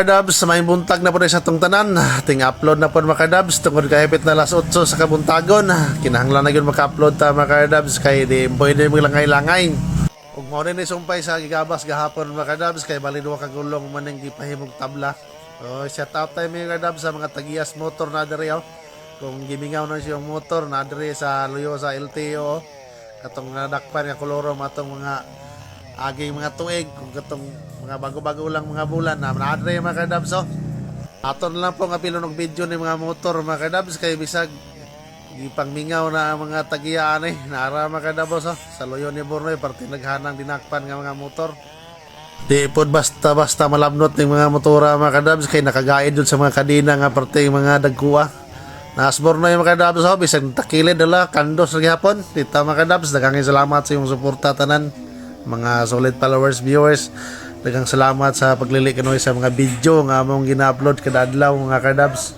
Kadabs, sa may buntag na po sa itong tanan. Ting upload na po mga kadabs. Tungkol kahipit na alas 8 sa kabuntagon. Kinahanglan na yun maka-upload ta mga kadabs. Kaya di pwede mo langay-langay. Kung mo rin isumpay sa gigabas gahapon mga kadabs. Kaya balido kagulong manang gipahimog tabla. So, shout out tayo mga kadabs sa mga tagiyas motor na diri. Kung gimingaw na siyang motor na diri sa luyo sa LTO. Katong nadakpan nga koloro matong mga aging mga tuig kung katong mga bago-bago lang mga bulan na naadre mga kadabs. Aton lang po nga pilon og video ni mga motor mga kadabs kay bisag gipangmingaw na ang mga tagiyaan naara mga kadabs sa luyo ni Bornoy parte naghanang dinakpan nga mga motor. Di pod basta-basta malabnot ng mga motora mga kadabs kay nakagaid dun sa mga kadina nga parte mga dagkuha. Nasbor na yung mga kadabs bisag takilid dala kandos ra gyapon. Dita mga kadabs daghang salamat sa iyong suporta tanan mga solid followers, viewers. Daghang salamat sa paglili kanoy sa mga video nga among gina-upload kada adlaw mga kadabs.